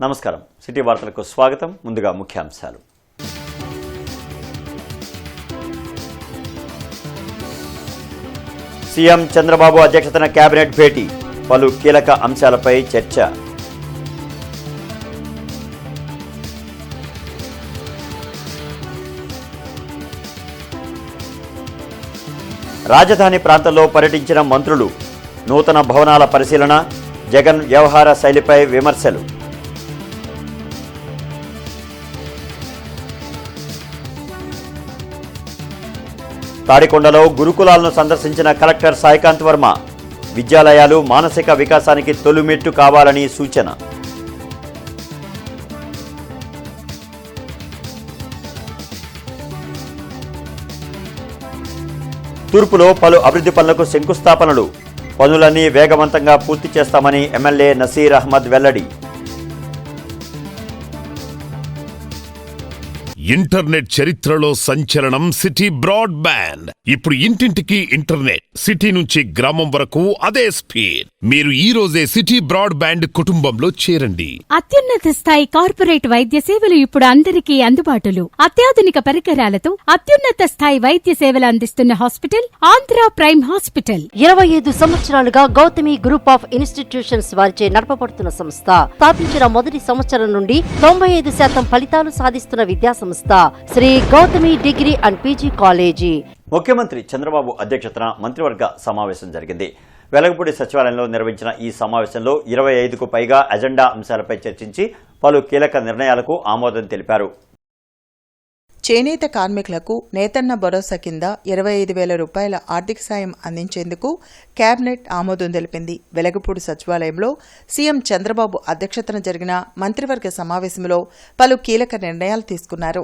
నమస్కారం. సిటీ వార్తలకు స్వాగతం. ముందుగా ముఖ్యాంశాలు. సీఎం చంద్రబాబు అధ్యక్షతన కేబినెట్ భేటీ, పలు కీలక అంశాలపై చర్చ. రాజధాని ప్రాంతంలో పర్యటించిన మంత్రులు, నూతన భవనాల పరిశీలన, జగన్ వ్యవహార శైలిపై విమర్శలు. తాడికొండలో గురుకులాలను సందర్శించిన కలెక్టర్ సాయికాంత్ వర్మ, విద్యాలయాలు మానసిక వికాసానికి తొలిమెట్టు కావాలని సూచన. తూర్పులో పలు అభివృద్ధి పనులకు శంకుస్థాపనలు, పనులన్నీ వేగవంతంగా పూర్తి చేస్తామని ఎమ్మెల్యే నసీర్ అహ్మద్ వెల్లడి. ఇంటర్నెట్ చరిత్రలో సంచలనం సిటీ బ్రాడ్బ్యాండ్. ఇప్పుడు ఇంటింటికి ఇంటర్నెట్, సిటీ నుంచి గ్రామం వరకు అదే స్పీడ్. మీరు ఈ రోజే సిటీ బ్రాడ్బ్యాండ్ కుటుంబంలో చేరండి. అత్యున్నత స్థాయి కార్పొరేట్ వైద్య సేవలు ఇప్పుడు అందరికీ అందుబాటులో. అత్యాధునిక పరికరాలతో అత్యున్నత స్థాయి వైద్య సేవలు అందిస్తున్న హాస్పిటల్ ఆంధ్ర ప్రైమ్ హాస్పిటల్. 25 సంవత్సరాలుగా గౌతమి గ్రూప్ ఆఫ్ ఇన్స్టిట్యూషన్స్ వారిచే నడపబడుతున్న సంస్థ. స్థాపించిన మొదటి సంవత్సరం నుండి 95% ఫలితాలు సాధిస్తున్న విద్యా సంస్థ Sri Gautami degree and PG college. ముఖ్యమంత్రి చంద్రబాబు అధ్యక్షతన మంత్రివర్గ సమావేశం జరిగింది. వెలగపూడి సచివాలయంలో నిర్వహించిన ఈ సమావేశంలో 25కు పైగా అజెండా అంశాలపై చర్చించి పలు కీలక నిర్ణయాలకు ఆమోదం తెలిపారు. చేనేత కార్మికులకు నేతన్న భరోసా కింద 25,000 రూపాయల ఆర్థిక సాయం అందించేందుకు కేబినెట్ ఆమోదం తెలిపింది. వెలగపూడి సచివాలయంలో సీఎం చంద్రబాబు అధ్యక్షతన జరిగిన మంత్రివర్గ సమావేశంలో పలు కీలక నిర్ణయాలు తీసుకున్నారు.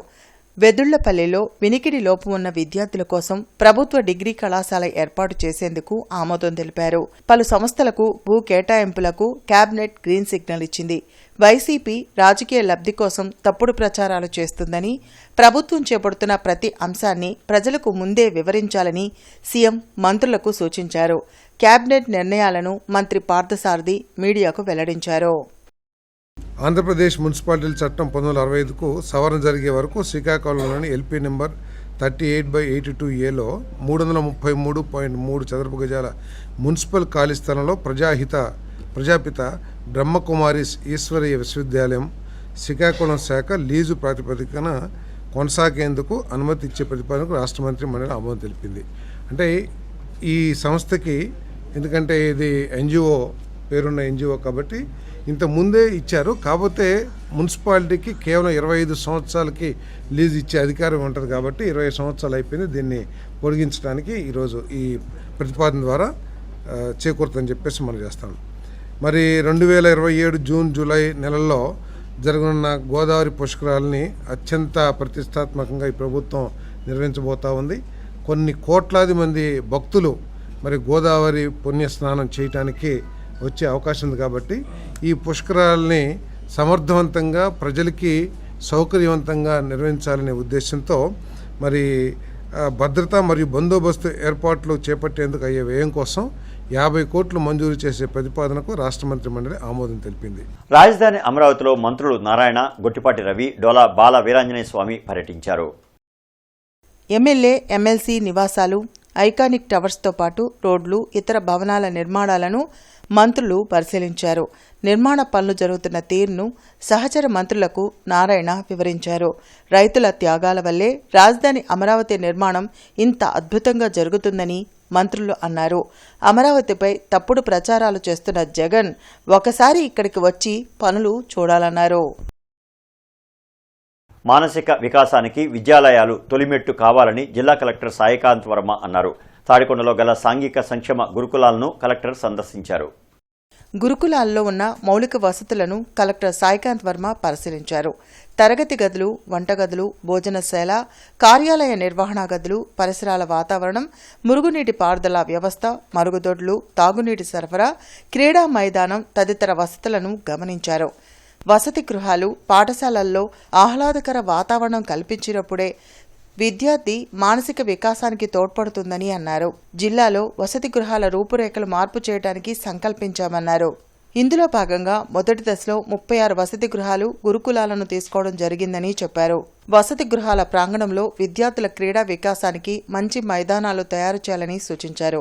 వెదుళ్లపల్లిలో వినికిడి లోపం ఉన్న విద్యార్థుల కోసం ప్రభుత్వ డిగ్రీ కళాశాల ఏర్పాటు చేసేందుకు ఆమోదం తెలిపారు. పలు సంస్థలకు భూ కేటాయింపులకు కేబినెట్ గ్రీన్ సిగ్నల్ ఇచ్చింది. వైసీపీ రాజకీయ లబ్ధి కోసం తప్పుడు ప్రచారాలు చేస్తుందని, ప్రభుత్వం చేపడుతున్న ప్రతి అంశాన్ని ప్రజలకు ముందే వివరించాలని సీఎం మంత్రులకు సూచించారు. కేబినెట్ నిర్ణయాలను మంత్రి పార్థసారథి మీడియాకు వెల్లడించారు. ఆంధ్రప్రదేశ్ మున్సిపాలిటీల చట్టం 1965కు సవరణ జరిగే వరకు శ్రీకాకుళంలోని ఎల్పీ నెంబర్ 38/82Aలో 333.3 చదరపు గజాల మున్సిపల్ ఖాళీ స్థలంలో ప్రజాపిత బ్రహ్మకుమారిస్ ఈశ్వరీయ విశ్వవిద్యాలయం శ్రీకాకుళం శాఖ లీజు ప్రాతిపదికన కొనసాగేందుకు అనుమతి ఇచ్చే ప్రతిపాదనకు రాష్ట్ర మంత్రి మండలి ఆమోదం తెలిపింది. అంటే ఈ సంస్థకి, ఎందుకంటే ఇది ఎన్జిఓ పేరున్న ఎన్జిఓ కాబట్టి ఇంత ముందే ఇచ్చారు. కాకపోతే మున్సిపాలిటీకి కేవలం 25 సంవత్సరాలకి లీజ్ ఇచ్చే అధికారం ఉంటుంది కాబట్టి 20 సంవత్సరాలు అయిపోయింది. దీన్ని పొడిగించడానికి ఈరోజు ఈ ప్రతిపాదన ద్వారా చేకూరుతుందని చెప్పేసి మనం చేస్తాం. మరి 2027 జూన్ జూలై నెలల్లో జరగనున్న గోదావరి పుష్కరాలని అత్యంత ప్రతిష్టాత్మకంగా ఈ ప్రభుత్వం నిర్వహించబోతూ ఉంది. కొన్ని కోట్లాది మంది భక్తులు మరి గోదావరి పుణ్యస్నానం చేయటానికి వచ్చే అవకాశం ఉంది కాబట్టి ఈ పుష్కరాలని సమర్థవంతంగా ప్రజలకి సౌకర్యవంతంగా నిర్వహించాలనే ఉద్దేశంతో మరి భద్రత మరియు బందోబస్తు ఏర్పాట్లు చేపట్టేందుకు అయ్యే వ్యయం కోసం 50 కోట్లు మంజూరు చేసే ప్రతిపాదనకు రాష్ట్ర మంత్రి మండలి ఆమోదం తెలిపింది. రాజధాని అమరావతిలో మంత్రులు నారాయణ, గొట్టిపాటి రవి, డోలా బాల వీరాంజనేయ స్వామి పర్యటించారు. ఎమ్మెల్యే, ఎమ్మెల్సీ నివాసాలు, ఐకానిక్ టవర్స్తో పాటు రోడ్లు, ఇతర భవనాల నిర్మాణాలను మంత్రులు పరిశీలించారు. నిర్మాణ పనులు జరుగుతున్న తీరును సహచర మంత్రులకు నారాయణ వివరించారు. రైతుల త్యాగాల వల్లే రాజధాని అమరావతి నిర్మాణం ఇంత అద్భుతంగా జరుగుతుందని మంత్రులు అన్నారు. అమరావతిపై తప్పుడు ప్రచారాలు చేస్తున్న జగన్ ఒకసారి ఇక్కడికి వచ్చి పనులు చూడాలన్నారు. మానసిక వికాసానికి విద్యాలయాలు తొలిమెట్టు కావాలని జిల్లా కలెక్టర్ సాయికాంత్ వర్మ అన్నారు. తాడికొండలో గల సాంఘిక సంక్షేమ గురుకులాలను కలెక్టర్ సందర్శించారు. గురుకులాల్లో ఉన్న మౌలిక వసతులను కలెక్టర్ సాయికాంత్ వర్మ పరిశీలించారు. తరగతి గదులు, వంటగదులు, భోజనశాల, కార్యాలయ నిర్వహణా గదులు, పరిసరాల వాతావరణం, మురుగునీటి పారుదల వ్యవస్థ, మరుగుదొడ్లు, తాగునీటి సరఫరా, క్రీడా మైదానం తదితర వసతులను గమనించారు. వసతి గృహాలు, పాఠశాలల్లో ఆహ్లాదకర వాతావరణం కల్పించినప్పుడే విద్యార్థి మానసిక వికాసానికి తోడ్పడుతుందని అన్నారు. జిల్లాలో వసతి గృహాల రూపురేఖలు మార్పు చేయడానికి సంకల్పించామన్నారు. ఇందులో భాగంగా మొదటి దశలో 36 వసతి గృహాలు, గురుకులాలను తీసుకోవడం జరిగిందని చెప్పారు. వసతి గృహాల ప్రాంగణంలో విద్యార్థుల క్రీడా వికాసానికి మంచి మైదానాలు తయారు చేయాలని సూచించారు.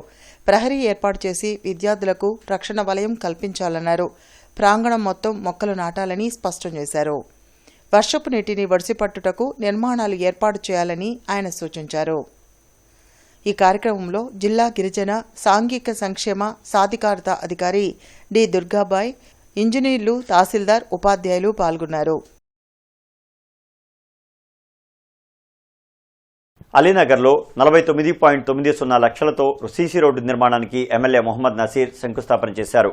ప్రహరీ ఏర్పాటు చేసి విద్యార్థులకు రక్షణ వలయం కల్పించాలన్నారు. ప్రాంగణం మొత్తం మొక్కలు నాటాలని స్పష్టం చేశారు. వర్షపు నీటిని వడిసిపట్టుటకు నిర్మాణాలు ఏర్పాటు చేయాలని ఆయన సూచించారు. ఈ కార్యక్రమంలో జిల్లా గిరిజన సాంఘిక సంక్షేమ సాధికారత అధికారి డి దుర్గాబాయ్, ఇంజనీర్లు, తహసీల్దార్, ఉపాధ్యాయులు పాల్గొన్నారు. అలీనగర్లో 49.90 లక్షలతో సీసీ రోడ్డు నిర్మాణానికి ఎమ్మెల్యే మొహమ్మద్ నసీర్ శంకుస్థాపన చేశారు.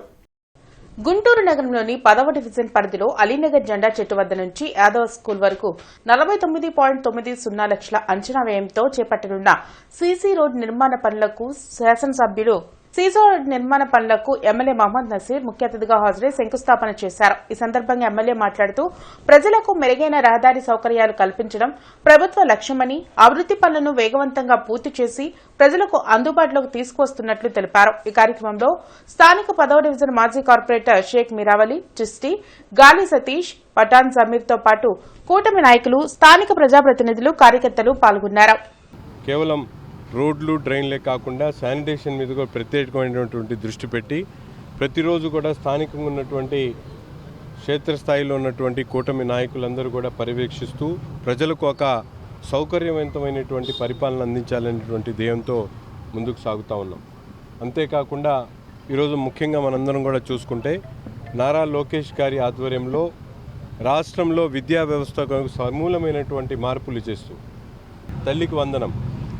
గుంటూరు నగరంలోని 10వ డివిజన్ పరిధిలో అలీనగర్ జెండా చెట్టు వద్ద నుంచి యాదవ స్కూల్ వరకు 49.90 లక్షల అంచనా వ్యయంతో చేపట్టనున్న సీసీ రోడ్ నిర్మాణ పనులకు శాసనసభ్యులు ఎమ్మెల్యే మహమ్మద్ నసీర్ ముఖ్య అతిథిగా హాజరై శంకుస్థాపన చేశారు. ఈ సందర్భంగా ఎమ్మెల్యే మాట్లాడుతూ ప్రజలకు మెరుగైన రహదారి సౌకర్యాలు కల్పించడం ప్రభుత్వ లక్ష్యమని, అభివృద్ది పనులను వేగవంతంగా పూర్తి చేసి ప్రజలకు అందుబాటులోకి తీసుకువస్తున్నట్లు తెలిపారు. ఈ కార్యక్రమంలో స్థానిక 10వ డివిజన్ మాజీ కార్పొరేటర్ షేక్ మీరావలి, చిస్టి, గాలి సతీష్, పఠాన్ సమీర్తో పాటు కూటమి నాయకులు, స్థానిక ప్రజాప్రతినిధులు, కార్యకర్తలు పాల్గొన్నారు. కేవలం రోడ్లు, డ్రైన్లే కాకుండా శానిటేషన్ మీద కూడా ప్రత్యేకమైనటువంటి దృష్టి పెట్టి ప్రతిరోజు కూడా స్థానికంగా ఉన్నటువంటి క్షేత్రస్థాయిలో ఉన్నటువంటి కూటమి నాయకులందరూ కూడా పర్యవేక్షిస్తూ ప్రజలకు ఒక సౌకర్యవంతమైనటువంటి పరిపాలన అందించాలనేటువంటి ధ్యేయంతో ముందుకు సాగుతూ ఉన్నాం. అంతేకాకుండా ఈరోజు ముఖ్యంగా మనందరం కూడా చూసుకుంటే నారా లోకేష్ గారి ఆధ్వర్యంలో రాష్ట్రంలో విద్యా వ్యవస్థకు సమూలమైనటువంటి మార్పులు చేస్తూ తల్లికి వందనం.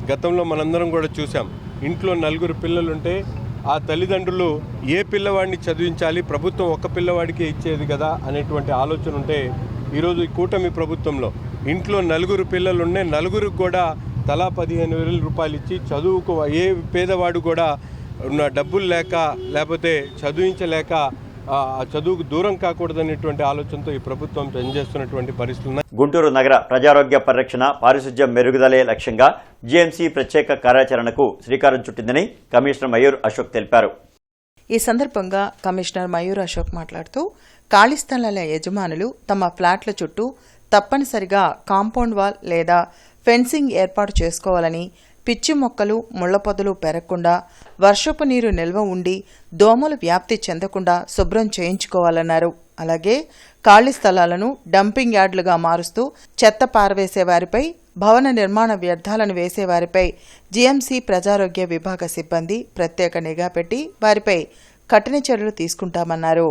గతంలో మనందరం కూడా చూసాం, ఇంట్లో 4 పిల్లలుంటే ఆ తల్లిదండ్రులు ఏ పిల్లవాడిని చదివించాలి, ప్రభుత్వం ఒక్క పిల్లవాడికే ఇచ్చేది కదా అనేటువంటి ఆలోచన ఉంటే ఈరోజు ఈ కూటమి ప్రభుత్వంలో ఇంట్లో 4 పిల్లలుండే 4రికి కూడా తలా 15,000 రూపాయలు ఇచ్చి చదువుకు ఏ పేదవాడు కూడా డబ్బులు లేక లేకపోతే చదివించలేక చదువుకు దూరం కాకూడదనేటువంటి ఆలోచనతో ఈ ప్రభుత్వం పనిచేస్తున్నటువంటి పరిస్థితులు. గుంటూరు నగర ప్రజారోగ్య పరిరక్షణ, పారిశుధ్యం మెరుగుదలే లక్ష్యంగా జీఎంసీ ప్రత్యేక కార్యాచరణకు శ్రీకారం చుట్టిందని కమిషనర్ మయూర్ అశోక్ తెలిపారు. ఈ సందర్భంగా కమిషనర్ మయూర్ అశోక్ మాట్లాడుతూ ఖాళీ స్థలాల యజమానులు తమ ఫ్లాట్ల చుట్టూ తప్పనిసరిగా కాంపౌండ్ వాల్ లేదా ఫెన్సింగ్ ఏర్పాటు చేసుకోవాలని, పిచ్చి మొక్కలు, ముళ్ల పొదలు పెరగకుండా, వర్షపు నీరు నిల్వ ఉండి దోమలు వ్యాప్తి చెందకుండా శుభ్రం చేయించుకోవాలన్నారు. అలాగే ఖాళీ స్థలాలను డంపింగ్ యార్డులుగా మారుస్తూ చెత్త పారవేసేవారిపై, భవన నిర్మాణ వ్యర్థాలను వేసేవారిపై జీఎంసీ ప్రజారోగ్య విభాగ సిబ్బంది ప్రత్యేక నిఘా పెట్టి వారిపై కఠిన చర్యలు తీసుకుంటామన్నారు.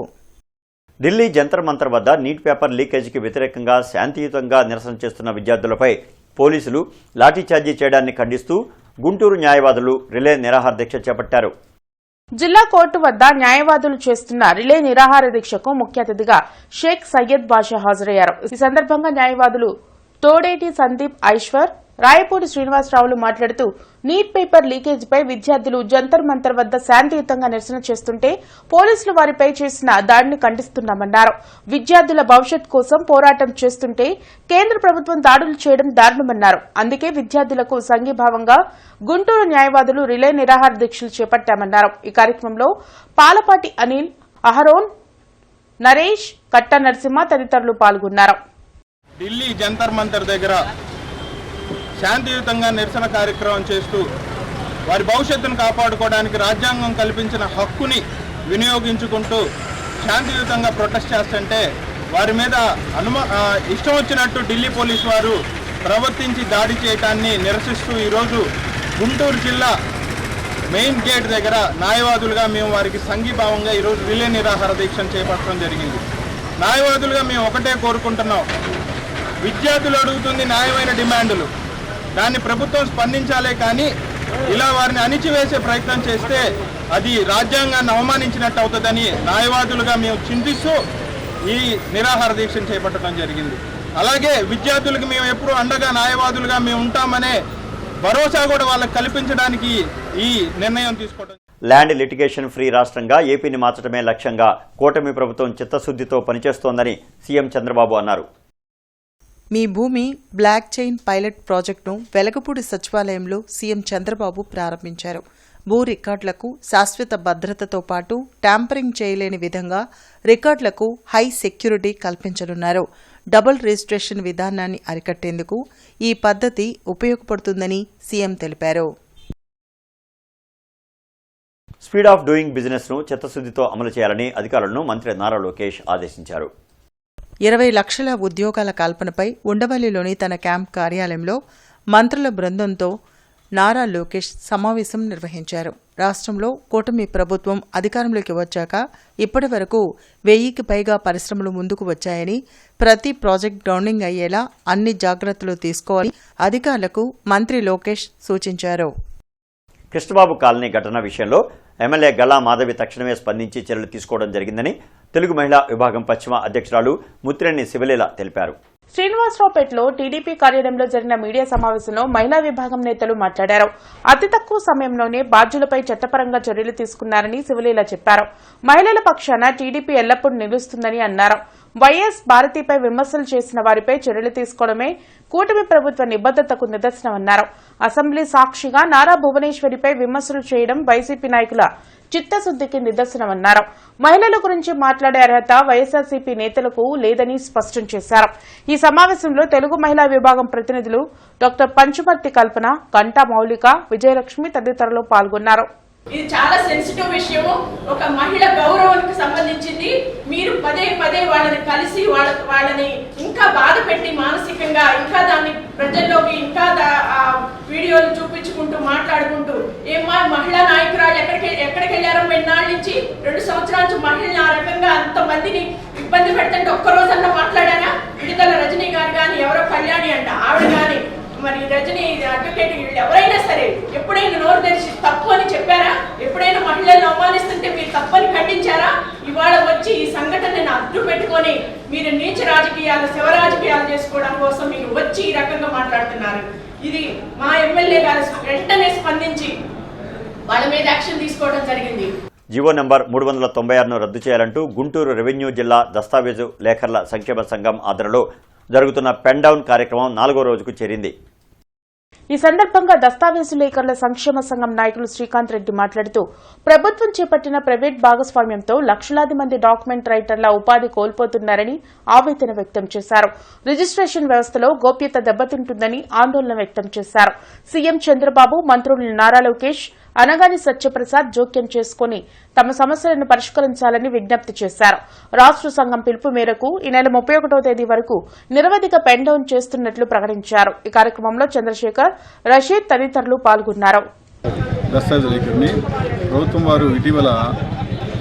ఢిల్లీ జంతర్ మంతర్ వద్ద నీట్ పేపర్ లీకేజీకి వ్యతిరేకంగా శాంతియుతంగా నిరసన చేస్తున్న విద్యార్థులపై పోలీసులు లాఠీచార్జీ చేయడాన్ని ఖండిస్తూ గుంటూరు న్యాయవాదులు రిలే నిరాహార దీక్ష చేపట్టారు. జిల్లా కోర్టు వద్ద న్యాయవాదులు చేస్తున్న రిలే నిరాహార దీక్షకు ముఖ్య అతిథిగా షేక్ సయ్యద్ బాషా హాజరయ్యారు. ఈ సందర్భంగా న్యాయవాదులు తోడేటి సందీప్, ఐశ్వర్, రాయపూడి శ్రీనివాసరావులు మాట్లాడుతూ నీట్ పేపర్ లీకేజీపై విద్యార్థులు జంతర్ మంతర్ వద్ద శాంతియుతంగా నిరసన చేస్తుంటే పోలీసులు వారిపై చేసిన దాడిని ఖండిస్తున్నామన్నారు. విద్యార్థుల భవిష్యత్ కోసం పోరాటం చేస్తుంటే కేంద్ర ప్రభుత్వం దాడులు చేయడం దారుణమన్నారు. అందుకే విద్యార్థులకు సంఘీభావంగా గుంటూరు న్యాయవాదులు రిలే నిరాహార దీక్షలు చేపట్టామన్నారు. ఈ కార్యక్రమంలో పాలపాటి అనిల్, అహరోన్, నరేష్, కట్ట నరసింహ తదితరులు పాల్గొన్నారు. ఢిల్లీ జంతర్ మంతర్ దగ్గర శాంతియుతంగా నిరసన కార్యక్రమం చేస్తూ వారి భవిష్యత్తును కాపాడుకోవడానికి రాజ్యాంగం కల్పించిన హక్కుని వినియోగించుకుంటూ శాంతియుతంగా ప్రొటెస్ట్ చేస్తుంటే వారి మీద ఇష్టం వచ్చినట్టు ఢిల్లీ పోలీసు వారు ప్రవర్తించి దాడి చేయడాన్ని నిరసిస్తూ ఈరోజు గుంటూరు జిల్లా మెయిన్ గేట్ దగ్గర న్యాయవాదులుగా మేము వారికి సంఘీభావంగా ఈరోజు రిలే నిరాహార దీక్షను చేపట్టడం జరిగింది. న్యాయవాదులుగా మేము ఒకటే కోరుకుంటున్నాం, విద్యార్థులు అడుగుతుంది న్యాయమైన డిమాండ్లు, దాన్ని ప్రభుత్వం స్పందించాలే కానీ ఇలా వారిని అణిచివేసే ప్రయత్నం చేస్తే అది రాజ్యాంగాన్ని అవమానించినట్టు అవుతుందని న్యాయవాదులుగా మేము చింతిస్తూ ఈ నిరాహార దీక్షను చేపట్టడం జరిగింది. అలాగే విద్యార్థులకు మేము ఎప్పుడూ అండగా న్యాయవాదులుగా మేము ఉంటామనే భరోసా కూడా వాళ్ళకి కల్పించడానికి ఈ నిర్ణయం తీసుకోవడం. ల్యాండ్ లిటిగేషన్ ఫ్రీ రాష్ట్రంగా ఏపీని మార్చడమే లక్ష్యంగా కూటమి ప్రభుత్వం చిత్తశుద్ధితో పనిచేస్తోందని సీఎం చంద్రబాబు అన్నారు. మీ భూమి బ్లాక్ చైన్ పైలట్ ప్రాజెక్టును వెలగపూడి సచివాలయంలో సీఎం చంద్రబాబు ప్రారంభించారు. భూ రికార్డులకు శాశ్వత భద్రతతో పాటు ట్యాంపరింగ్ చేయలేని విధంగా రికార్డులకు హై సెక్యూరిటీ కల్పించనున్నారు. డబుల్ రిజిస్ట్రేషన్ విధానాన్ని అరికట్టేందుకు ఈ పద్ధతి ఉపయోగపడుతుందని సీఎం తెలిపారు. స్పీడ్ ఆఫ్ డూయింగ్ బిజినెస్ ను చిత్తశుద్ధితో అమలు చేయాలని అధికారులను మంత్రి నారా లోకేష్ ఆదేశించారు. 20 లక్షల ఉద్యోగాల కల్పనపై ఉండవల్లిలోని తన క్యాంప్ కార్యాలయంలో మంత్రుల బృందంతో నారా లోకేష్ సమావేశం నిర్వహించారు. రాష్ట్రంలో కూటమి ప్రభుత్వం అధికారంలోకి వచ్చాక ఇప్పటి వరకు 1000కి పైగా పరిశ్రమలు ముందుకు వచ్చాయని, ప్రతి ప్రాజెక్ట్ గ్రౌండింగ్ అయ్యేలా అన్ని జాగ్రత్తలు తీసుకోవాలని అధికారులకు మంత్రి లోకేష్ సూచించారు. కృష్ణబాబు కాలనీ ఘటన విషయంలో ఎమ్మెల్యే గల్లా మాధవి తక్షణమే స్పందించి చర్యలు తీసుకోవడం జరిగిందని తెలుగు మహిళా విభాగం పశ్చిమ అధ్యక్షురాలు ముత్తిరెడ్డి శివలీల తెలిపారు. శ్రీనివాసరావుపేటలో టీడీపీ కార్యాలయంలో జరిగిన మీడియా సమావేశంలో మహిళా విభాగం నేతలు మాట్లాడారు. అతి తక్కువ సమయంలోనే బాధ్యులపై చట్టపరంగా చర్యలు తీసుకున్నారని శివలీల చెప్పారు. మహిళల పక్షాన టీడీపీ ఎల్లప్పుడూ నిలుస్తుందని అన్నారు. వైఎస్ భారతిపై విమర్శలు చేసిన వారిపై చర్యలు తీసుకోవడమే కూటమి ప్రభుత్వ నిబద్దతకు నిదర్శనమన్నారు. అసెంబ్లీ సాక్షిగా నారా భువనేశ్వరిపై విమర్శలు చేయడం వైసీపీ నాయకుల చిత్తశుద్దికి నిదర్శనమన్నారు. మహిళల గురించి మాట్లాడే అర్హత వైఎస్ఆర్సీపీ నేతలకు లేదని స్పష్టం చేశారు. ఈ సమావేశంలో తెలుగు మహిళా విభాగం ప్రతినిధులు డాక్టర్ పంచుమర్తి కల్పన, గంటా మౌలిక, విజయలక్ష్మి తదితరులు పాల్గొన్నారు. ఇది చాలా సెన్సిటివ్ విషయము. ఒక మహిళ గౌరవానికి సంబంధించింది. మీరు పదే పదే వాళ్ళని కలిసి వాళ్ళని ఇంకా బాధ పెట్టి మానసికంగా ఇంకా దాన్ని ప్రజల్లోకి ఇంకా వీడియోలు చూపించుకుంటూ మాట్లాడుకుంటూ ఏమా మహిళా నాయకురాలు ఎక్కడికి వెళ్ళారో ఎన్నాళ్ళ నుంచి 2 సంవత్సరాల నుంచి మహిళలు ఆ రకంగా అంతమందిని ఇబ్బంది పెడుతుంటే ఒక్కరోజన్నా మాట్లాడారా? విడుదల రజనీ గారు కానీ, ఎవరో కళ్యాణి అంట ఆవిడ కానీ, మరి రజనీ అడ్వకేట్ ఎవరైనా సరే ఎప్పుడైనా నోరు తెరిచి తప్పు అని చెప్పారా? ఎప్పుడైనా మహిళలను అవమానిస్తుంటే మీరు తప్పని ఖండించారా? ఇవాళ వచ్చి ఈ సంఘటనని అడ్డు పెట్టుకొని మీరు నీచ రాజకీయాలు, శివ రాజకీయాలు చేసుకోవడం కోసం మీరు వచ్చి ఈ రకంగా మాట్లాడుతున్నారు. ఇది మా ఎమ్మెల్యే గారు వెంటనే స్పందించి వాళ్ళ మీద యాక్షన్ తీసుకోవడం జరిగింది. జీవో నెంబర్ 396ను రద్దు చేయాలంటూ గుంటూరు రెవెన్యూ జిల్లా దస్తావేజు లేఖర్ల సంక్షేమ సంఘం ఆధ్వర్యంలో జరుగుతున్న పెన్ డౌన్ కార్యక్రమం 4వ రోజుకు చేరింది. ఈ సందర్భంగా దస్తావేజు లేఖర్ల సంక్షేమ సంఘం నాయకులు శ్రీకాంత్ రెడ్డి మాట్లాడుతూ ప్రభుత్వం చేపట్టిన ప్రైవేట్ భాగస్వామ్యంతో లక్షలాది మంది డాక్యుమెంట్ రైటర్ల ఉపాధి కోల్పోతున్నారని ఆవేదన వ్యక్తం చేశారు. రిజిస్ట్రేషన్ వ్యవస్థలో గోప్యత దెబ్బతింటుందని ఆందోళన వ్యక్తం చేశారు. సీఎం చంద్రబాబు, మంత్రులు నారా లోకేష్, అనగాని సత్యప్రసాద్ జోక్యం చేసుకుని తమ సమస్యలను పరిష్కరించాలని విజ్ఞప్తి చేశారు. రాష్ట్ర సంఘం పిలుపు మేరకు ఈ నెల 31వ తేదీ వరకు నిరవధిక పెన్ డౌన్ చేస్తున్నట్లు ప్రకటించారు. ఈ కార్యక్రమంలో చంద్రశేఖర్, రషీద్ తదితరులు పాల్గొన్నారు. దస్తావేజు లేఖని ప్రభుత్వం వారు ఇటీవల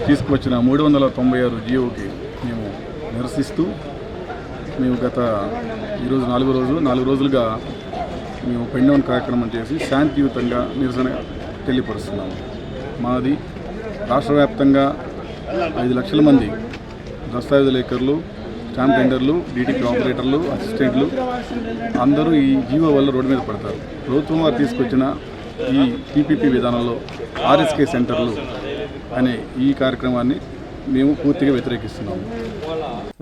తీసుకువచ్చిన 396 జీవోకి మేము నిరసిస్తూ మేము ఈరోజు 4 రోజులుగా మేము పెన్ డౌన్ కార్యక్రమం చేసి శాంతియుతంగా నిరసన తెలియపరుస్తున్నాము. మాది రాష్ట్ర వ్యాప్తంగా 5 లక్షల మంది దస్తావేజు లేఖర్లు, స్టాంప్ టెండర్లు, డీటీపీ ఆపరేటర్లు, అసిస్టెంట్లు అందరూ ఈ జీవో వల్ల రోడ్డు మీద పడతారు. ప్రభుత్వం వారు తీసుకొచ్చిన ఈ పీపీపీ విధానంలో ఆర్ఎస్కే సెంటర్లు అనే ఈ కార్యక్రమాన్ని మేము పూర్తిగా వ్యతిరేకిస్తున్నాము.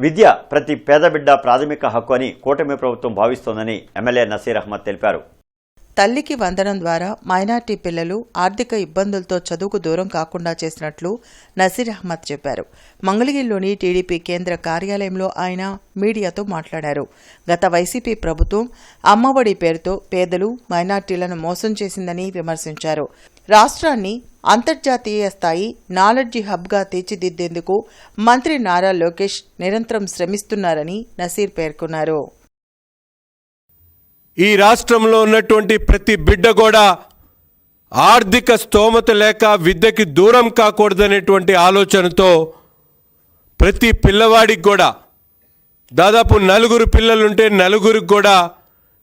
విద్య ప్రతి పేద బిడ్డ ప్రాథమిక హక్కు అని కూటమి ప్రభుత్వం భావిస్తోందని ఎమ్మెల్యే నసీర్ అహ్మద్ తెలిపారు. తల్లికి వందనం ద్వారా మైనార్టీ పిల్లలు ఆర్థిక ఇబ్బందులతో చదువుకు దూరం కాకుండా చేసినట్లు నసీర్ అహ్మద్ చెప్పారు. మంగళగిరిలోని టీడీపీ కేంద్ర కార్యాలయంలో ఆయన మీడియాతో మాట్లాడారు. గత వైసీపీ ప్రభుత్వం అమ్మఒడి పేరుతో పేదలు, మైనార్టీలను మోసం చేసిందని విమర్శించారు. రాష్ట్రాన్ని అంతర్జాతీయ స్థాయి నాలెడ్జి హబ్గా తీర్చిదిద్దేందుకు మంత్రి నారా లోకేష్ నిరంతరం శ్రమిస్తున్నారని నసీర్ పేర్కొన్నారు. ఈ రాష్ట్రంలో ఉన్నటువంటి ప్రతి బిడ్డ కూడా ఆర్థిక స్తోమత లేక విద్యకి దూరం కాకూడదనేటువంటి ఆలోచనతో ప్రతి పిల్లవాడికి కూడా దాదాపు 4 పిల్లలుంటే 4రికి కూడా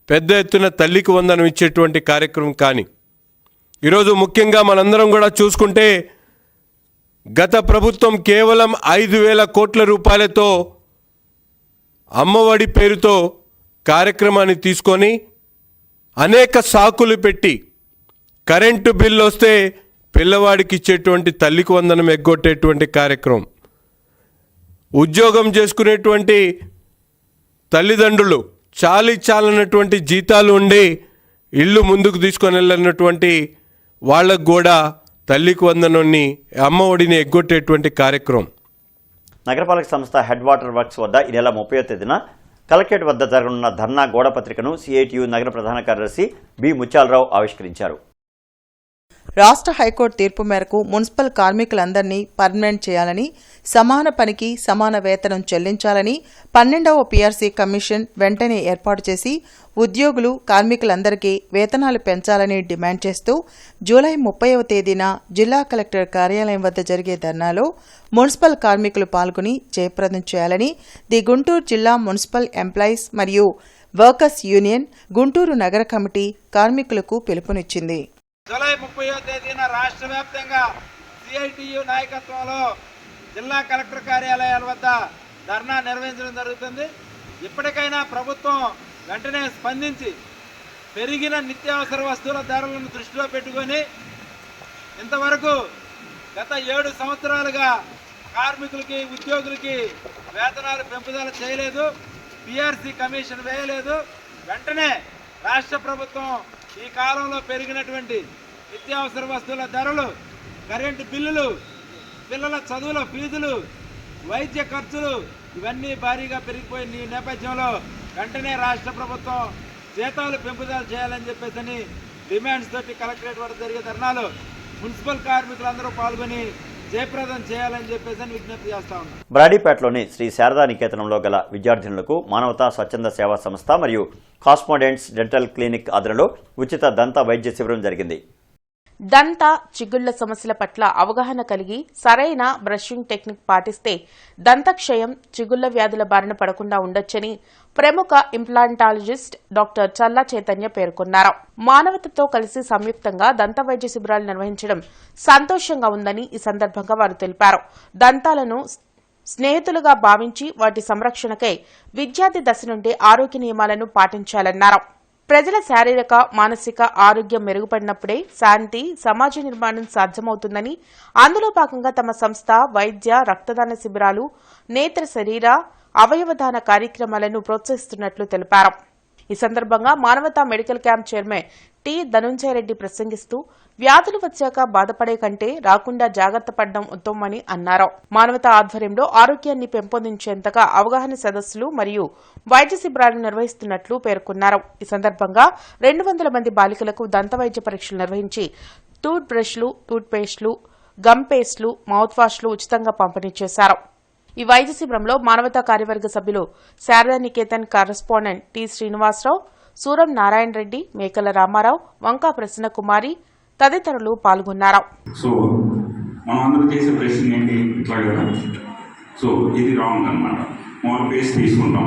పెద్ద ఎత్తున తల్లికి వందనం ఇచ్చేటువంటి కార్యక్రమం. కానీ ఈరోజు ముఖ్యంగా మనందరం కూడా చూసుకుంటే గత ప్రభుత్వం కేవలం 5,000 కోట్ల రూపాయలతో అమ్మఒడి పేరుతో కార్యక్రమాన్ని తీసుకొని అనేక సాకులు పెట్టి కరెంటు బిల్లు వస్తే పిల్లవాడికి ఇచ్చేటువంటి తల్లికి వందనం ఎగ్గొట్టేటువంటి కార్యక్రమం, ఉద్యోగం చేసుకునేటువంటి తల్లిదండ్రులు చాలినటువంటి జీతాలు ఉండి ఇల్లు ముందుకు తీసుకొని వెళ్ళినటువంటి వాళ్ళకు కూడా తల్లికి వందనాన్ని అమ్మ ఒడిని ఎగ్గొట్టేటువంటి కార్యక్రమం. నగరపాలక సంస్థ హెడ్ వాటర్ వర్క్స్ వద్ద ఈ నెల 30వ తేదీన కలెక్టరేట్ వద్ద జరగనున్న ధర్నా గోడ పత్రికను సిఐటియు నగర ప్రధాన కార్యదర్శి బి ముత్యాలరావు ఆవిష్కరించారు. రాష్ట్ర హైకోర్టు తీర్పు మేరకు మున్సిపల్ కార్మికులందరినీ పర్మనెంట్ చేయాలని, సమాన పనికి సమాన వేతనం చెల్లించాలని 12వ పీఆర్సీ కమిషన్ వెంటనే ఏర్పాటు చేసి ఉద్యోగులు కార్మికులందరికీ వేతనాలు పెంచాలని డిమాండ్ చేస్తూ జూలై 30వ తేదీన జిల్లా కలెక్టర్ కార్యాలయం వద్ద జరిగే ధర్నాలో మున్సిపల్ కార్మికులు పాల్గొని జయప్రదం చేయాలని ది గుంటూరు జిల్లా మున్సిపల్ ఎంప్లాయీస్ మరియు వర్కర్స్ యూనియన్ గుంటూరు నగర కమిటీ కార్మికులకు పిలుపునిచ్చింది. జూలై 30వ తేదీన రాష్ట్ర వ్యాప్తంగా సిఐటియు నాయకత్వంలో జిల్లా కలెక్టర్ కార్యాలయాల వద్ద ధర్నా నిర్వహించడం జరుగుతుంది. ఇప్పటికైనా ప్రభుత్వం వెంటనే స్పందించి పెరిగిన నిత్యావసర వస్తువుల ధరలను దృష్టిలో పెట్టుకొని ఇంతవరకు గత 7 సంవత్సరాలుగా కార్మికులకి ఉద్యోగులకి వేతనాలు పెంపుదల చేయలేదు, పీఆర్సీ కమిషన్ వేయలేదు. వెంటనే రాష్ట్ర ప్రభుత్వం ఈ కాలంలో పెరిగినటువంటి నిత్యావసర వస్తువుల ధరలు, కరెంటు బిల్లులు, పిల్లల చదువుల ఫీజులు, వైద్య ఖర్చులు ఇవన్నీ భారీగా పెరిగిపోయిన ఈ నేపథ్యంలో వెంటనే రాష్ట్ర ప్రభుత్వం జీతాలు పెంపుదల చేయాలని చెప్పేసి డిమాండ్స్ తోటి కలెక్టరేట్ వద్ద జరిగే ధర్నాలు మున్సిపల్ కార్మికులందరూ పాల్గొని జయప్రదం చేయాలని చెప్పేసి విజ్ఞప్తి చేస్తా ఉన్నాం. బ్రాడీపేటలోని శ్రీ శారదా నికేతనంలో గల విద్యార్థినులకు మానవతా స్వచ్ఛంద సేవా సంస్థ మరియు కాస్మోడెంట్స్ డెంటల్ క్లినిక్ ఆధ్వర్యంలో ఉచిత దంత వైద్య శిబిరం జరిగింది. దంత చిగుళ్ల సమస్యల పట్ల అవగాహన కలిగి సరైన బ్రషింగ్ టెక్నిక్ పాటిస్తే దంతక్షయం, చిగుళ్ల వ్యాధుల బారిన పడకుండా ఉండొచ్చని ప్రముఖ ఇంప్లాంటాలజిస్ట్ డాక్టర్ చల్లా చైతన్య పేర్కొన్నారు. మానవతతో కలిసి సంయుక్తంగా దంత వైద్య శిబిరాలు నిర్వహించడం సంతోషంగా ఉందని ఈ సందర్భంగా వారు తెలిపారు. దంతాలను స్నేహితులుగా భావించి వాటి సంరక్షణకై విద్యార్థి దశ నుండి ఆరోగ్య నియమాలను పాటించాలన్నారు. ప్రజల శారీరక, మానసిక ఆరోగ్యం మెరుగుపడినప్పుడే శాంతి, సమాజ నిర్మాణం సాధ్యమవుతుందని, అందులో భాగంగా తమ సంస్థ వైద్య, రక్తదాన శిబిరాలు, నేత్ర శరీర, అవయవదాన కార్యక్రమాలను ప్రోత్సహిస్తున్నట్లు తెలిపారు. ఈ సందర్భంగా Manavata medical camp chairman T Dhanunjaya Reddy ప్రసంగిస్తూ వ్యాధులు వచ్చాక బాధపడే కంటే రాకుండా జాగ్రత్త పడడం ఉత్తమమని అన్నారు. మానవతా ఆధ్వర్యంలో ఆరోగ్యాన్ని పెంపొందించేంతగా అవగాహన సదస్సులు మరియు వైద్య శిబిరాలు నిర్వహిస్తున్నట్లు పేర్కొన్నారు. ఈ సందర్భంగా 200 మంది బాలికలకు దంత వైద్య పరీక్షలు నిర్వహించి టూత్ బ్రష్లు, టూత్ పేస్టులు, గమ్ పేస్టులు, మౌత్ వాష్లు ఉచితంగా పంపిణీ చేశారు. ఈ వైద్య శిబిరంలో మానవతా కార్యవర్గ సభ్యులు శారదా నికేతన్ కరెస్పాండెంట్ టి శ్రీనివాసరావు, సూరం నారాయణ రెడ్డి, మేకల రామారావు, వంకా ప్రసన్న కుమారి తదితరులు పాల్గొన్నారు. సో మనం అందరూ చేసే ప్రశ్న ఏంటి, ఇట్లా కదా. సో ఇది రాంగ్ అనమాట. మనం పేస్ట్ తీసుకుంటాం.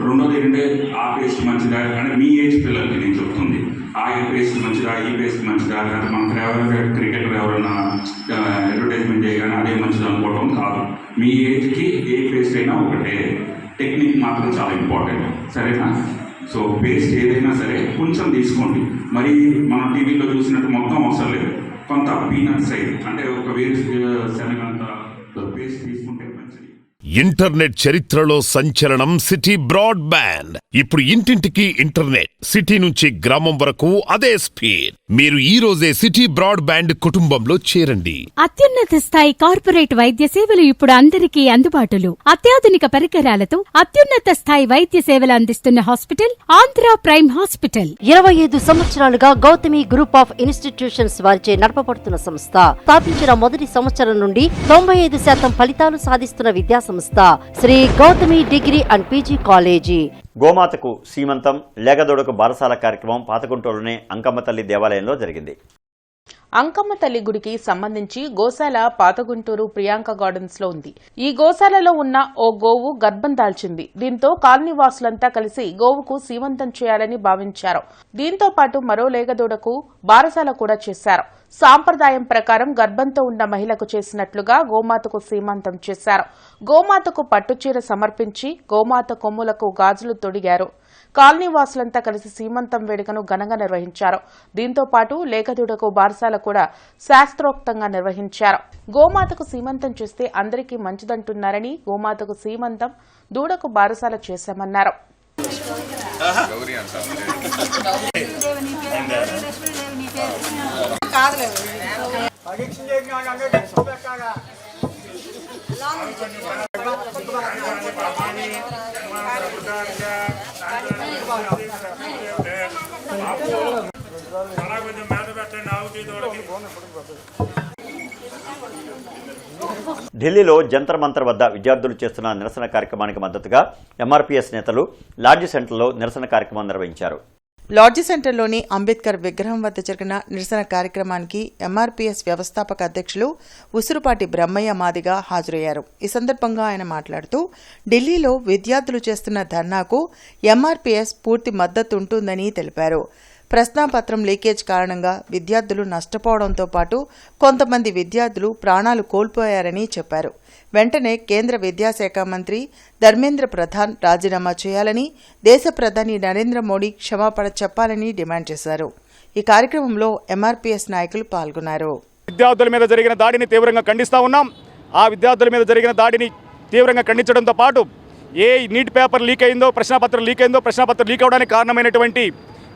రెండోది ఏంటంటే ఆ పేస్ట్ మంచిదా అంటే మీ ఏజ్ పిల్లలకి నేను చెప్తుంది, ఆ పేస్ట్ మంచిదా, ఈ పేస్ట్ మంచిదా, లేదా మన ఫేవరెట్ క్రికెటర్ ఎవరైనా అడ్వర్టైజ్మెంట్ చేయగానే అదే మంచిది అనుకోవటం కాదు. మీ ఏజ్కి ఏ పేస్ట్ అయినా ఒకటే, టెక్నిక్ మాత్రం చాలా ఇంపార్టెంట్, సరేనా. సో పేస్ట్ ఏదైనా సరే కొంచెం తీసుకోండి. మరి మనం టీవీలో చూసినట్టు మొత్తం అవసరం లేదు. కొంత పీనట్ సైజ్ అంటే ఒక శనగంత పేస్ట్ తీసుకుంటే మంచిది. ఇంటర్నెట్ చరిత్రలో సంచలనం సిటీ బ్రాడ్బ్యాండ్. ఇప్పుడు ఇంటింటికి ఇంటర్నెట్, సిటీ నుంచి గ్రామం వరకు అదే స్పీడ్. మీరు ఈ రోజే సిటీ బ్రాడ్బ్యాండ్ కుటుంబంలో చేరండి. అత్యున్నత స్థాయి కార్పొరేట్ వైద్య సేవలు ఇప్పుడు అందరికీ అందుబాటులో. అత్యాధునిక పరికరాలతో అత్యున్నత స్థాయి వైద్య సేవలు అందిస్తున్న హాస్పిటల్ ఆంధ్ర ప్రైమ్ హాస్పిటల్. 25 సంవత్సరాలుగా గౌతమి గ్రూప్ ఆఫ్ ఇన్స్టిట్యూషన్స్ వారిచే నడపబడుతున్న సంస్థ. స్థాపించిన మొదటి సంవత్సరం నుండి 95% ఫలితాలు సాధిస్తున్న విద్యా సంస్థ Sri Gautami degree and PG college. గోమాతకు సీమంతం, లేగదోడకు బారసాల కార్యక్రమం పాతగుంటూరులోని అంకమ్మ తల్లి దేవాలయంలో జరిగింది. అంకమ్మ తల్లి గుడికి సంబంధించి గోశాల పాతగుంటూరు ప్రియాంక గార్డెన్స్ లో ఉంది. ఈ గోశాలలో ఉన్న ఓ గోవు గర్భం దాల్చింది. దీంతో కాలనీ వాసులంతా కలిసి గోవుకు సీమంతం చేయాలని భావించారు. దీంతో పాటు మరో లేగదూడకు బారసాల కూడా చేశారు. సాంప్రదాయం ప్రకారం గర్భంతో ఉన్న మహిళకు చేసినట్లుగా గోమాతకు సీమంతం చేశారు. గోమాతకు పట్టుచీర సమర్పించి గోమాత కొమ్ములకు గాజులు తొడిగారు. కాలనీ వాసులంతా కలిసి సీమంతం వేడుకను ఘనంగా నిర్వహించారు. దీంతో పాటు లేగదూడకు బారసాల కూడా శాస్త్రోక్తంగా నిర్వహించారు. గోమాతకు సీమంతం చేస్తే అందరికీ మంచిదంటున్నారని గోమాతకు సీమంతం, దూడకు బారసాల చేశామన్నారు. ఢిల్లీలో జంతర్ మంతర్ వద్ద విద్యార్థులు చేస్తున్న నిరసన కార్యక్రమానికి మద్దతుగా ఎంఆర్పీఎస్ నేతలు లాడ్జి సెంటర్లో నిరసన కార్యక్రమం నిర్వహించారు. లాడ్జి సెంటర్లోని అంబేద్కర్ విగ్రహం వద్ద జరిగిన నిరసన కార్యక్రమానికి ఎంఆర్పీఎస్ వ్యవస్థాపక అధ్యక్షులు ఉసురుపాటి బ్రహ్మయ్య మాదిగా హాజరయ్యారు. ఈ సందర్భంగా ఆయన మాట్లాడుతూ ఢిల్లీలో విద్యార్థులు చేస్తున్న ధర్నాకు ఎంఆర్పీఎస్ పూర్తి మద్దతు ఉంటుందని తెలిపారు. ప్రశ్నాపత్రం లీకేజ్ కారణంగా విద్యార్థులు నష్టపోవడంతో పాటు కొంతమంది విద్యార్థులు ప్రాణాలు కోల్పోయారని చెప్పారు. వెంటనే కేంద్ర విద్యాశాఖ మంత్రి ధర్మేంద్ర ప్రధాన్ రాజీనామా చేయాలని, దేశ ప్రధాని నరేంద్ర మోడీ క్షమాపణ చెప్పాలని డిమాండ్ చేశారు. ఈ కార్యక్రమంలో ఎంఆర్పీఎస్ నాయకులు పాల్గొన్నారు. విద్యార్థుల మీద జరిగిన దాడిని తీవ్రంగా ఖండిస్తా ఉన్నాం. ఆ విద్యార్థుల మీద జరిగిన దాడిని తీవ్రంగా ఖండించడంతో పాటు ఏ నీట్ పేపర్ లీక్ అయిందో, ప్రశ్నాపత్రం లీక్ అవడానికి కారణమైనటువంటి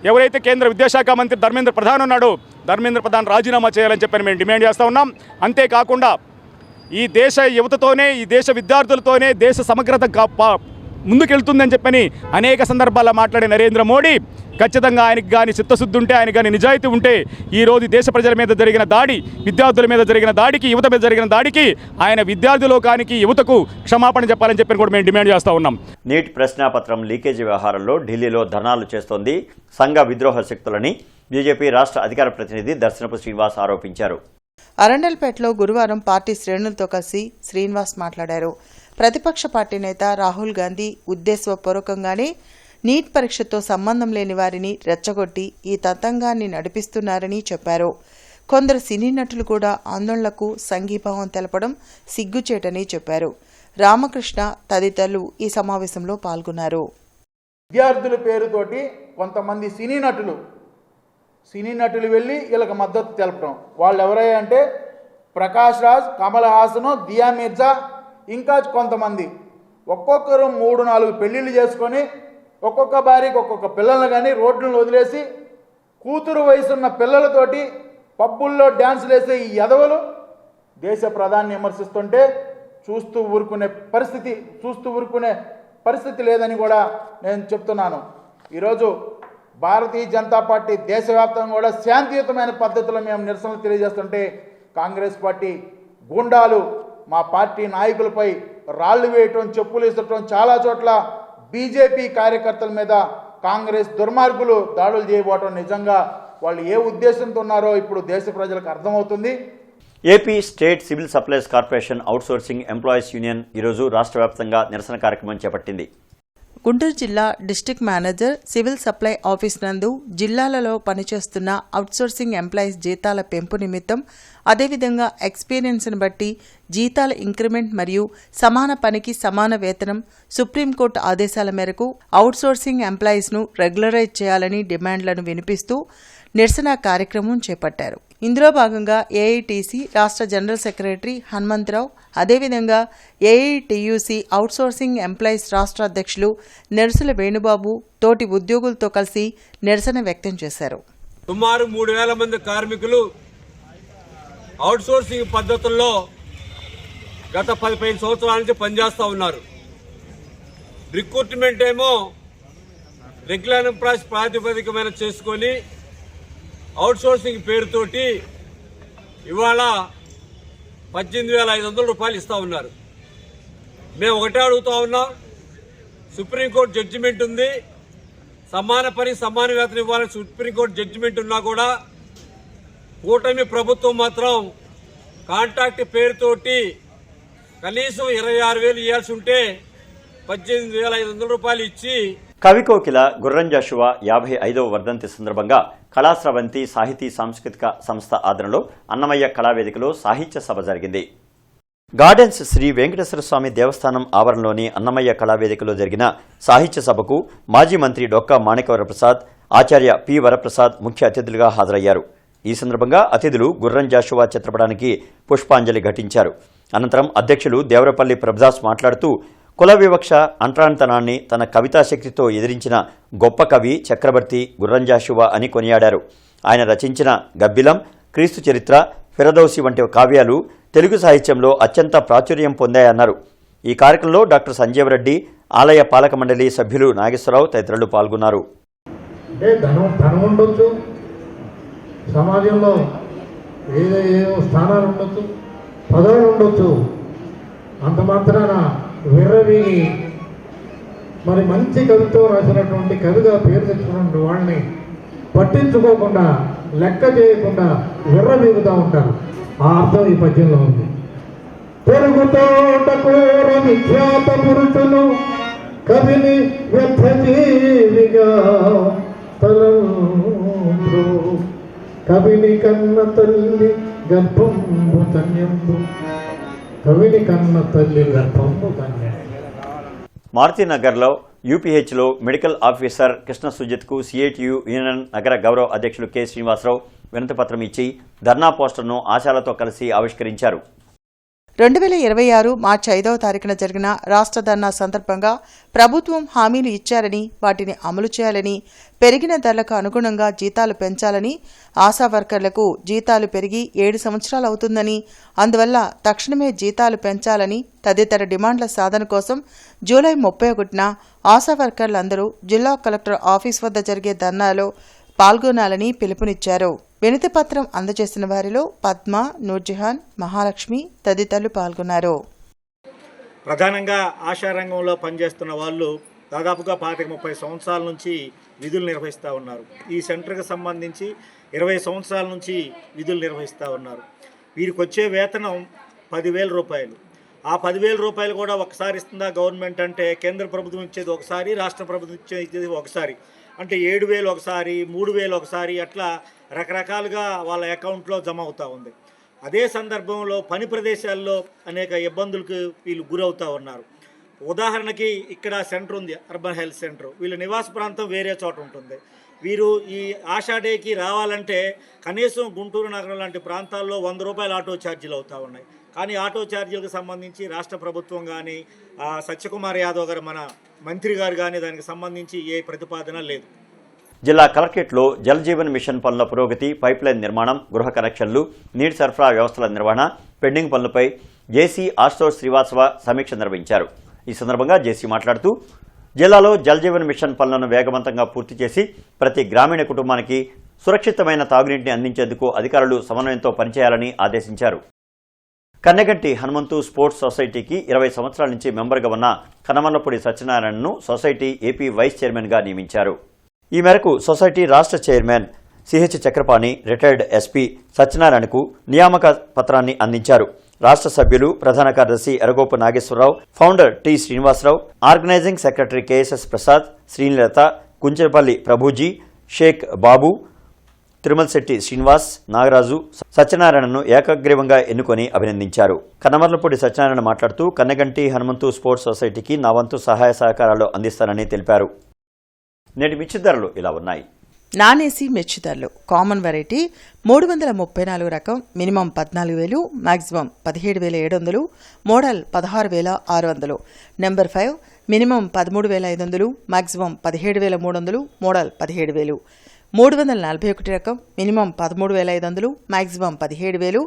ఎవరైతే కేంద్ర విద్యాశాఖ మంత్రి ధర్మేంద్ర ప్రధాన్ ఉన్నాడో ధర్మేంద్ర ప్రధాన్ రాజీనామా చేయాలని చెప్పని మేము డిమాండ్ చేస్తూ ఉన్నాం. అంతేకాకుండా ఈ దేశ యువతతోనే, ఈ దేశ విద్యార్థులతోనే దేశ సమగ్రత ముందుకెళ్తుందని చెప్పని అనేక సందర్భాల్లో మాట్లాడే నరేంద్ర మోడీ ఖచ్చితంగా ఆయనకి కానీ చిత్తశుద్ధి ఉంటే, ఆయన కానీ నిజాయితీ ఉంటే ఈరోజు దేశ ప్రజల మీద జరిగిన దాడి, విద్యార్థుల మీద జరిగిన దాడికి, యువత మీద జరిగిన దాడికి ఆయన విద్యార్థి లోకానికి, యువతకు క్షమాపణ చెప్పాలని చెప్పని కూడా మేము డిమాండ్ చేస్తూ ఉన్నాం. నీట్ ప్రశ్నాపత్రం లీకేజీ వ్యవహారంలో ఢిల్లీలో ధర్నాలు చేస్తోంది సంఘ విద్రోహ శక్తులని బీజేపీ రాష్ట్ర అధికార ప్రతినిధి దర్శనపు శ్రీనివాస్ ఆరోపించారు. అరండల్పేటలో గురువారం పార్టీ శ్రేణులతో కలిసి శ్రీనివాస్ మాట్లాడారు. ప్రతిపక్ష పార్టీ నేత రాహుల్ గాంధీ ఉద్దేశపూర్వకంగానే నీట్ పరీక్షతో సంబంధం లేని వారిని రెచ్చగొట్టి ఈ తతంగాన్ని నడిపిస్తున్నారని చెప్పారు. కొందరు సినీ నటులు కూడా ఆందోళనలకు సంఘీభావం తెలపడం సిగ్గుచేటని చెప్పారు. రామకృష్ణ తదితరులు ఈ సమావేశంలో పాల్గొన్నారు. విద్యార్థుల పేరుతోటి కొంతమంది సినీ నటులు వెళ్ళి వీళ్ళకి మద్దతు తెలపడం. వాళ్ళు ఎవరయ్యా అంటే ప్రకాష్ రాజ్, కమల్ హాసన్, దియా మిర్జా, ఇంకా కొంతమంది ఒక్కొక్కరు 3-4 పెళ్లిళ్ళు చేసుకొని ఒక్కొక్క భార్యకి ఒక్కొక్క పిల్లలను కానీ రోడ్లను వదిలేసి కూతురు వయసున్న పిల్లలతోటి పబ్బుల్లో డ్యాన్సులు వేసే ఈ యదవలు దేశ ప్రధాని విమర్శిస్తుంటే చూస్తూ ఊరుకునే పరిస్థితి లేదని కూడా నేను చెప్తున్నాను. ఈరోజు భారతీయ జనతా పార్టీ దేశవ్యాప్తంగా కూడా శాంతియుతమైన పద్ధతిలో మేము నిరసనలు తెలియజేస్తుంటే కాంగ్రెస్ పార్టీ గూండాలు మా పార్టీ నాయకులపై రాళ్లు వేయటం, చెప్పులు ఇస్తటం, చాలా చోట్ల బీజేపీ కార్యకర్తల మీద కాంగ్రెస్ దుర్మార్గులు దాడులు చేయబోవటం నిజంగా వాళ్ళు ఏ ఉద్దేశంతో ఉన్నారో ఇప్పుడు దేశ ప్రజలకు అర్థమవుతుంది. AP state civil supplies corporation outsourcing employees union ఈరోజు రాష్ట్ర వ్యాప్తంగా నిరసన కార్యక్రమం చేపట్టింది. గుంటూరు జిల్లా district manager civil supply office నందు జిల్లాలలో పనిచేస్తున్న అవుట్సోర్సింగ్ ఎంప్లాయీస్ జీతాల పెంపు నిమిత్తం, అదేవిధంగా ఎక్స్పీరియన్స్ను బట్టి జీతాల ఇంక్రిమెంట్ మరియు సమాన పనికి సమాన వేతనం, సుప్రీంకోర్టు ఆదేశాల మేరకు అవుట్సోర్సింగ్ ఎంప్లాయీస్ను రెగ్యులరైజ్ చేయాలని డిమాండ్లను వినిపిస్తూ నిరసన కార్యక్రమం చేపట్టారు. ఇందులో భాగంగా ఏఐటీసీ రాష్ట్ర జనరల్ సెక్రటరీ హనుమంతరావు, అదేవిధంగా ఏఐటీయూసీ అవుట్సోర్సింగ్ ఎంప్లాయీస్ రాష్ట్ర అధ్యక్షులు నెర్సుల వేణుబాబు తోటి ఉద్యోగులతో కలిసి నిరసన వ్యక్తం చేశారు. సుమారు 3,000 మంది కార్మికులు అవుట్సోర్సింగ్ పద్ధతుల్లో గత 15 సంవత్సరాల నుంచి పనిచేస్తూ ఉన్నారు. రిక్రూట్మెంట్ ఏమో రెగ్యులర్ ఎంప్లాయీస్ ప్రాతిపదికమైన చేసుకొని అవుట్సోర్సింగ్ పేరుతోటి ఇవాళ 18,500 రూపాయలు ఇస్తూ ఉన్నారు. మేము ఒకటే అడుగుతూ ఉన్నాం, సుప్రీంకోర్టు జడ్జిమెంట్ ఉంది, సమాన పని సమాన వేతనం ఇవ్వాలని సుప్రీంకోర్టు జడ్జిమెంట్ ఉన్నా కూడా కూటమి ప్రభుత్వం మాత్రం కాంట్రాక్ట్ పేరుతోటి కనీసం 26,000 ఇవ్వాల్సి ఉంటే 18,500 రూపాయలు ఇచ్చి కవికోకిల గుర్రం జాషువా 55వ వర్ధంతి సందర్భంగా కళాస్రవంతి సాహితీ సాంస్కృతిక సంస్థ ఆధ్వర్యంలో అన్నమయ్య కళావేదికలో సాహిత్య సభ జరిగింది. గార్డెన్స్ శ్రీ వెంకటేశ్వర స్వామి దేవస్థానం ఆవరణలోని అన్నమయ్య కళావేదికలో జరిగిన సాహిత్య సభకు మాజీ మంత్రి డొక్కా మాణిక్యవరప్రసాద్, ఆచార్య పి వరప్రసాద్ ముఖ్య అతిథులుగా హాజరయ్యారు. ఈ సందర్భంగా అతిథులు గుర్రం జాషువా చిత్రపటానికి పుష్పాంజలి ఘటించారు. అనంతరం అధ్యక్షులు దేవరపల్లి ప్రభుదాస్ మాట్లాడుతూ కుల వివక్ష అంటరానితనాన్ని తన కవితాశక్తితో ఎదిరించిన గొప్ప కవి చక్రవర్తి గుర్రం జాషువా అని కొనియాడారు. ఆయన రచించిన గబ్బిలం, క్రీస్తు చరిత్ర, ఫిరదౌసి వంటి కావ్యాలు తెలుగు సాహిత్యంలో అత్యంత ప్రాచుర్యం పొందాయన్నారు. ఈ కార్యక్రమంలో డాక్టర్ సంజీవ్ రెడ్డి, ఆలయ పాలక మండలి సభ్యులు నాగేశ్వరరావు తదితరులు పాల్గొన్నారు. ధనం ఉండొచ్చు, సమాజంలో ఏదో స్థానాలు ఉండొచ్చు, పదవులు ఉండొచ్చు, అంత మాత్రాన విర్రవీగి మరి మంచి కవిత్వం రాసినటువంటి కవిగా పేరు తెచ్చుకున్నటువంటి వాళ్ళని పట్టించుకోకుండా లెక్క చేయకుండా విర్రవీగుతూ ఉంటారు. ఆ అర్థం ఈ పద్యంలో ఉంది. పెరుగుతోటకూర విఖ్యాత పురుషులు కవిని వ్యర్థ జీవిగా తలంబ్రు కవిని కన్న తల్లి గర్భంబు ధన్యంబు కవిని కన్న తల్లి గర్భంబు ధన్యం. మారుతినగర్లో యూపీహెచ్లో మెడికల్ ఆఫీసర్ కృష్ణ సుజిత్కు సిఐటియు యూనియన్ నగర గౌరవ అధ్యక్షులు కె శ్రీనివాసరావు వినతిపత్రం ఇచ్చి ధర్నా పోస్టర్ను ఆశాలతో కలిసి ఆవిష్కరించారు. 2026 మార్చి 5వ తారీఖున జరిగిన రాష్ట్ర ధర్నా సందర్భంగా ప్రభుత్వం హామీలు ఇచ్చారని, వాటిని అమలు చేయాలని, పెరిగిన ధరలకు అనుగుణంగా జీతాలు పెంచాలని, ఆశా వర్కర్లకు జీతాలు పెరిగి 7 సంవత్సరాలు అవుతుందని, అందువల్ల తక్షణమే జీతాలు పెంచాలని తదితర డిమాండ్ల సాధన కోసం జూలై 31న ఆశా వర్కర్లందరూ జిల్లా కలెక్టర్ ఆఫీస్ వద్ద జరిగే ధర్నాలో పాల్గొనాలని పిలుపునిచ్చారు. వినతి పత్రం అందజేసిన వారిలో పద్మ, నూర్జహాన్, మహాలక్ష్మి తదితరులు పాల్గొన్నారు. ప్రధానంగా ఆశా రంగంలో పనిచేస్తున్న వాళ్ళు దాదాపుగా 25-30 సంవత్సరాల నుంచి విధులు నిర్వహిస్తూ ఉన్నారు. ఈ సెంటర్కి సంబంధించి 20 సంవత్సరాల నుంచి విధులు నిర్వహిస్తూ ఉన్నారు. వీరికి వచ్చే వేతనం 10,000 రూపాయలు. ఆ 10,000 రూపాయలు కూడా ఒకసారి ఇస్తుందా గవర్నమెంట్ అంటే కేంద్ర ప్రభుత్వం ఇచ్చేది ఒకసారి, రాష్ట్ర ప్రభుత్వం ఇచ్చేది ఒకసారి. అంటే 7,000 ఒకసారి, 3,000 ఒకసారి, అట్లా రకరకాలుగా వాళ్ళ అకౌంట్లో జమ అవుతూ ఉంది. అదే సందర్భంలో పని ప్రదేశాల్లో అనేక ఇబ్బందులకు వీళ్ళు గురవుతూ ఉన్నారు. ఉదాహరణకి ఇక్కడ సెంటర్ ఉంది, అర్బన్ హెల్త్ సెంటర్. వీళ్ళ నివాస ప్రాంతం వేరే చోట ఉంటుంది. వీరు ఈ ఆశా డేకి రావాలంటే కనీసం గుంటూరు నగరం లాంటి ప్రాంతాల్లో 100 రూపాయల ఆటో ఛార్జీలు అవుతూ ఉన్నాయి. కానీ ఆటో ఛార్జీలకు సంబంధించి రాష్ట్ర ప్రభుత్వం కానీ సత్యకుమార్ యాదవ్ గారు మన మంత్రి గారు కానీ దానికి సంబంధించి ఏ ప్రతిపాదన లేదు. జిల్లా కలెక్టరేట్లో జల్ జీవన్ మిషన్ పనుల పురోగతి, పైప్లైన్ నిర్మాణం, గృహ కనెక్షన్లు, నీటి సరఫరా వ్యవస్థల నిర్వహణ, పెండింగ్ పనులపై జేసీ ఆశుతోష్ శ్రీవాత్సవ సమీక్ష నిర్వహించారు. ఈ సందర్భంగా జేసీ మాట్లాడుతూ జిల్లాలో జల్ జీవన్ మిషన్ పనులను వేగవంతంగా పూర్తి చేసి ప్రతి గ్రామీణ కుటుంబానికి సురక్షితమైన తాగునీటిని అందించేందుకు అధికారులు సమన్వయంతో పనిచేయాలని ఆదేశించారు. కన్నెగంటి హనుమంతు స్పోర్ట్స్ సొసైటీకి 20 సంవత్సరాల నుంచి మెంబర్గా ఉన్న కనమల్లపూడి సత్యనారాయణను సొసైటీ ఏపీ వైస్ చైర్మన్గా నియమించారు. ఈ మేరకు సొసైటీ రాష్ట్ర chairman CH Chakrapani retired SP సత్యనారాయణకు నియామక పత్రాన్ని అందించారు. రాష్ట్ర సభ్యులు ప్రధాన కార్యదర్శి Eragopu Nageswararao, founder T Srinivasarao, organising secretary KSS Prasad, Srinilatha, Kuncherapalli Prabhuji, Sheikh బాబు, తిరుమల శెట్టి శ్రీనివాస్, నాగరాజు సత్యనారాయణను ఏకగ్రీవంగా ఎన్నుకొని అభినందించారు. కన్నమర్లపూడి సత్యనారాయణ మాట్లాడుతూ కన్నెగంటి హనుమంతు స్పోర్ట్స్ సొసైటీకి నా వంతు సహాయ సహకారాలు అందిస్తానని తెలిపారు. నేటి మిర్చి ధరలు ఇలా ఉన్నాయి. నాన్-ఏసీ మిర్చి ధరలు: కామన్ వెరైటీ 334 రకం minimum 14,000, maximum 17,700, model 16,600. Number 5 minimum 13,500, maximum 17,300, model 17,000. 341 రకం minimum 13,500, maximum 17,000,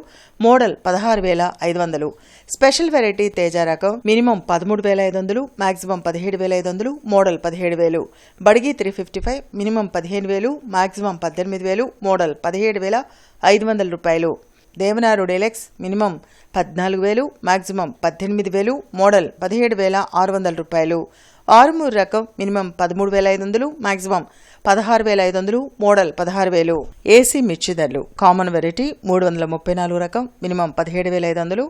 model 16,500. Special variety Teja రకం minimum 13,500, maximum 17,500, model 17,000. Byadgi 355 minimum 15,000, maximum 18,000, model 17,500 రూపాయలు. Devanur deluxe minimum 14,000, maximum 18,000, model 17,600 రూపాయలు. ఆరుమూరు రకం మినిమం 13,500, మాక్సిమం 16,500, మోడల్ 16,000. ఏసీ మిర్చి ధరలు: కామన్ వెరైటీ 334 రకం minimum 17,500,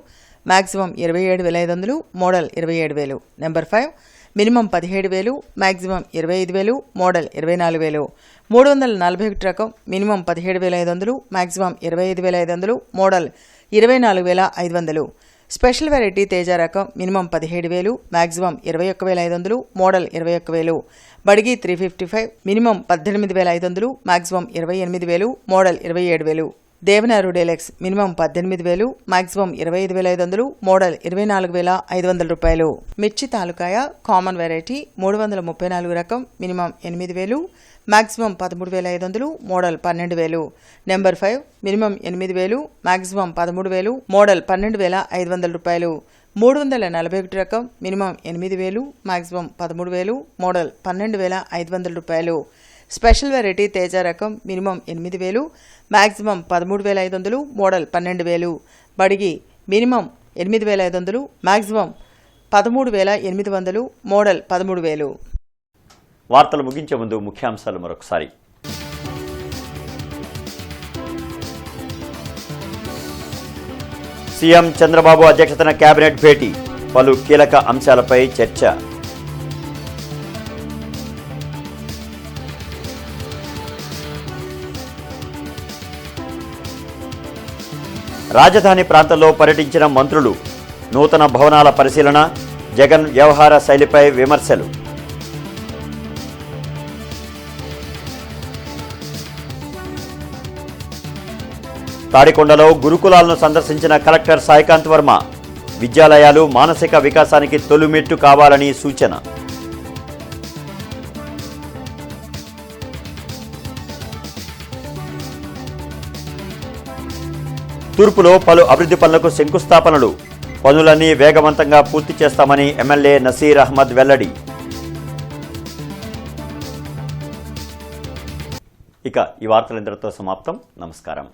maximum 27,500, model 27,000. Number 5 minimum 17,000, maximum 25,000, model 24,000. 341 రకం minimum 17,500, maximum 25,500, model 24,500. Special variety Teja రకం minimum 17,000, maximum 21,500, model 21,000. Byadgi 355 minimum 18,500, maximum 28,000, model 27,000. Devanur deluxe minimum 18,000, maximum 25,500, model 24,500 రూపాయలు. మిర్చి తాలూకాయ కామన్ వెరైటీ 334 రకం minimum 8,000, maximum 13,500, model 12,000. Number 5 minimum 8,000, maximum 13,000, model 12,500 రూపాయలు. 341 రకం minimum 8,000, maximum 13,000, model 12,500 రూపాయలు. Special variety Teja రకం minimum 8,000, maximum 13,500, model 12,000. Byadgi minimum 8,500, maximum 13,800, model 13,000. వార్తలు ముగించే ముందు ముఖ్యాంశాలు మరొకసారి. సీఎం చంద్రబాబు అధ్యక్షతన కేబినెట్ భేటీ, పలు కీలక అంశాలపై చర్చ. రాజధాని ప్రాంతంలో పర్యటించిన మంత్రులు, నూతన భవనాల పరిశీలన, జగన్ వ్యవహార శైలిపై విమర్శలు. తాడికొండలో గురుకులాలను సందర్శించిన కలెక్టర్ సాయికాంత్ వర్మ, విద్యాలయాలు మానసిక వికాసానికి తొలిమెట్టు కావాలని సూచన. తూర్పులో పలు అభివృద్ధి పనులకు శంకుస్థాపనలు, పనులన్నీ వేగవంతంగా పూర్తి చేస్తామని ఎమ్మెల్యే నసీర్ అహ్మద్ వెల్లడి. ఇక ఈ వార్తలు ఇంతటితో సమాప్తం. నమస్కారం.